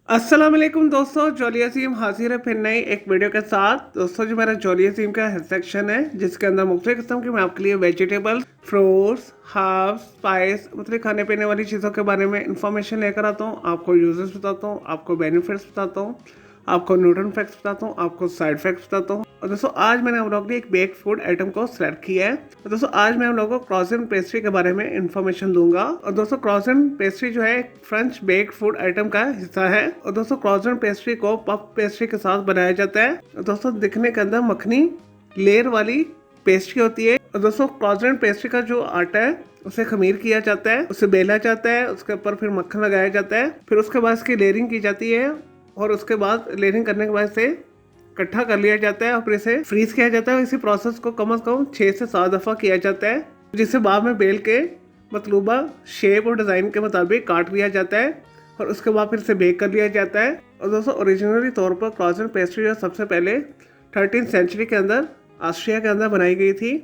अस्सलाम वालेकुम दोस्तों, जॉली असीम हाजिर है फिर नई एक वीडियो के साथ। दोस्तों जो मेरा जॉली असीम का हेल्थ सेक्शन है जिसके अंदर मुख्तलिफ किस्म की मैं आपके लिए वेजिटेबल्स, फ्रूट्स, हर्ब्स, स्पाइस मतलब खाने पीने वाली चीज़ों के बारे में इंफॉर्मेशन लेकर आता हूँ। आपको यूजेस बताता हूँ, आपको बेनिफिट्स बताता हूँ, आपको न्यूट्रन फैक्ट्स बताता हूँ, आपको साइड फैक्ट्स बताता हूँ। और दोस्तों आज मैंने हम लोग के लिए एक बेक फूड आइटम को सिलेक्ट किया है। और दोस्तों आज मैं हम लोगों को क्रॉसन पेस्ट्री के बारे में इंफॉर्मेशन दूंगा। और दोस्तों क्रॉसन पेस्ट्री जो है एक फ्रेंच बेक फूड आइटम का हिस्सा है। और दोस्तों क्रॉसन पेस्ट्री को पफ पेस्ट्री के साथ बनाया जाता है। और दोस्तों दिखने के अंदर मखनी लेयर वाली पेस्ट्री होती है। और दोस्तों क्रॉसन पेस्ट्री का जो आटा है उसे खमीर किया जाता है, उसे बेला जाता है, उसके ऊपर फिर मक्खन लगाया जाता है, फिर उसके बाद इसकी लेयरिंग की जाती है और उसके बाद लेयरिंग करने के बाद से इकट्ठा कर लिया जाता है और फिर इसे फ्रीज किया जाता है। इसी प्रोसेस को कम से कम 6 से 7 दफ़ा किया जाता है, जिसे बाद में बेल के मतलूबा शेप और डिज़ाइन के मुताबिक काट लिया जाता है और उसके बाद फिर इसे बेक कर लिया जाता है। और दोस्तों ओरिजिनली तौर पर क्रॉसन पेस्ट्री जो सबसे पहले 13वीं सेंचुरी के अंदर ऑस्ट्रिया के अंदर बनाई गई थी।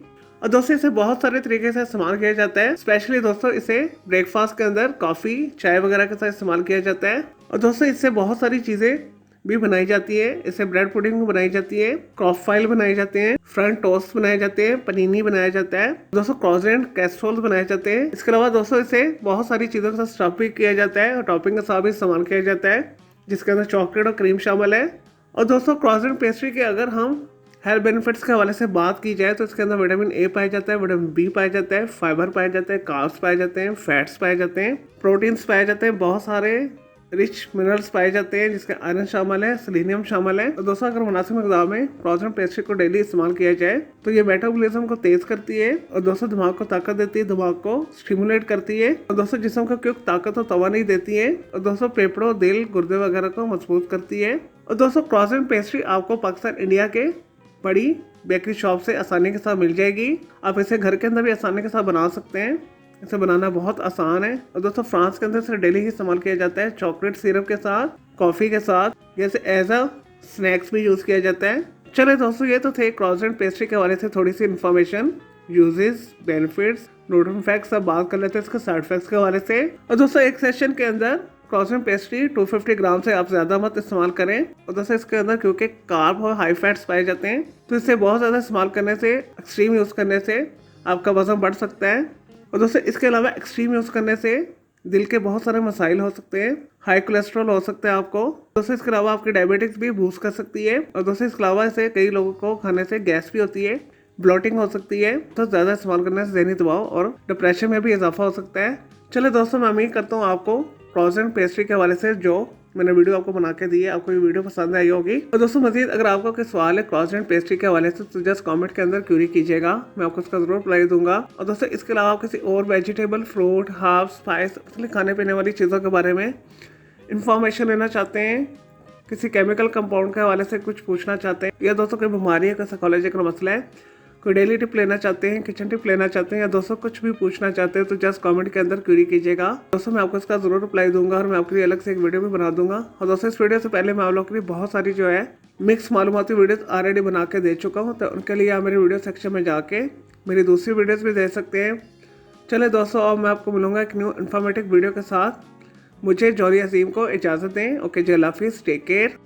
और दोस्तों इसे बहुत सारे तरीके से इस्तेमाल किया जाता है। स्पेशली दोस्तों इसे ब्रेकफास्ट के अंदर कॉफ़ी चाय वगैरह के साथ इस्तेमाल किया जाता है। और दोस्तों इससे बहुत सारी चीज़ें भी बनाई जाती है। इससे ब्रेड पुडिंग बनाई जाती है, क्रॉफाइल बनाए जाते हैं, फ्रंट टोस्ट बनाए जाते हैं, पनीनी बनाया जाता है, दोस्तों क्रॉसेंट कैस्ट्रोल बनाए जाते हैं। इसके अलावा दोस्तों इसे बहुत सारी चीज़ों के साथ स्टफ भी किया जाता है और टॉपिंग के साथ भी इस्तेमाल किया जाता है, जिसके अंदर चॉकलेट और क्रीम शामिल है। और दोस्तों क्रॉसेंट पेस्ट्री के अगर हम हेल्थ बेनिफिट्स के हवाले से बात की जाए तो इसके अंदर विटामिन ए पाया जाता है, विटामिन बी पाया जाता है, फाइबर पाया जाता है, कार्ब्स पाए जाते हैं, फैट्स पाए जाते हैं, प्रोटीन्स पाए जाते हैं, बहुत सारे रिच मिनरल्स पाए जाते हैं जिसके आयरन शामिल है, सेलेनियम शामिल है। तो दोस्तों अगर मुनासिब मकदार में क्रॉसन पेस्ट्री को डेली इस्तेमाल किया जाए तो ये मेटाबॉलिज्म को तेज करती है और दोस्तों दिमाग को ताकत देती है, दिमाग को स्टिमुलेट करती है और दोस्तों जिस्म को क्योंकि ताकत और तवानी देती है और दोस्तों फेफड़ों, दिल, गुर्दे वगैरह को मजबूत करती है। और दोस्तों क्रॉसन पेस्ट्री आपको पाकिस्तान इंडिया के बड़ी बेकरी शॉप से आसानी के साथ मिल जाएगी। आप इसे घर के अंदर भी आसानी के साथ बना सकते हैं, इसे बनाना बहुत आसान है। और दोस्तों फ्रांस के अंदर इसे डेली ही इस्तेमाल किया जाता है, चॉकलेट सिरप के साथ, कॉफ़ी के साथ, जैसे एज अ स्नैक्स भी यूज़ किया जाता है। चले दोस्तों ये तो थे क्रॉसन पेस्ट्री के हवाले से थोड़ी सी information, uses, benefits, nutrition facts सब बात कर लेते हैं इसके साइड फैक्ट्स के हवाले से। और दोस्तों एक सेशन के अंदर क्रॉसन पेस्ट्री 250 ग्राम से आप ज़्यादा मत इस्तेमाल करें। और दोस्तों इसके अंदर क्योंकि कार्ब और हाई फैट्स पाए जाते हैं तो इसे बहुत ज़्यादा इस्तेमाल करने से, एक्सट्रीम यूज़ करने से आपका वजन बढ़ सकता है। और दोस्तों इसके अलावा एक्सट्रीम यूज़ करने से दिल के बहुत सारे मसाइल हो सकते हैं, हाई कोलेस्ट्रॉल हो सकता है आपको। दोस्तों इसके अलावा आपकी डायबिटिक्स भी बूस्ट कर सकती है। और दोस्तों इसके अलावा इसे कई लोगों को खाने से गैस भी होती है, ब्लोटिंग हो सकती है। तो ज़्यादा इस्तेमाल करने से ज़हनी दबाव और डिप्रेशन में भी इजाफा हो सकता है। चलो दोस्तों मैं उम्मीद करता हूँ आपको क्रॉसन पेस्ट्री के हवाले से जो मैंने वीडियो आपको बना के दी है आपको ये वीडियो पसंद आई होगी। और दोस्तों मजीद अगर आपका कोई सवाल है क्रॉसन पेस्ट्री के हवाले से तो जस्ट कमेंट के अंदर क्यूरी कीजिएगा, मैं आपको उसका जरूर रिप्लाई दूंगा। और दोस्तों इसके अलावा आप किसी और वेजिटेबल, फ्रूट, हर्ब, स्पाइस मतलब खाने पीने वाली चीज़ों के बारे में इंफॉर्मेशन लेना चाहते हैं, किसी केमिकल कंपाउंड के हवाले से कुछ पूछना चाहते हैं, या दोस्तों कोई बीमारी है, कोई साइकोलॉजिकल मसला है, कोई डेली टिप लेना चाहते हैं, किचन टिप लेना चाहते हैं, या दोस्तों कुछ भी पूछना चाहते हैं तो जस्ट कमेंट के अंदर क्वेरी कीजिएगा। दोस्तों मैं आपको इसका जरूर रिप्लाई दूंगा और मैं आपके लिए अलग से एक वीडियो भी बना दूंगा। और दोस्तों इस वीडियो से पहले मैं आप लोग के लिए बहुत सारी जो है मिक्स मालूमाती वीडियोस ऑलरेडी बना के दे चुका हूँ, तो उनके लिए आप मेरे वीडियो सेक्शन में जाके मेरी दूसरी वीडियोस भी देख सकते हैं। चले दोस्तों अब मैं आपको मिलूंगा एक न्यू इन्फॉर्मेटिव वीडियो के साथ। मुझे जॉली अजीम को इजाज़त दें। ओके जी, अल्लाह हाफिज़, टेक केयर।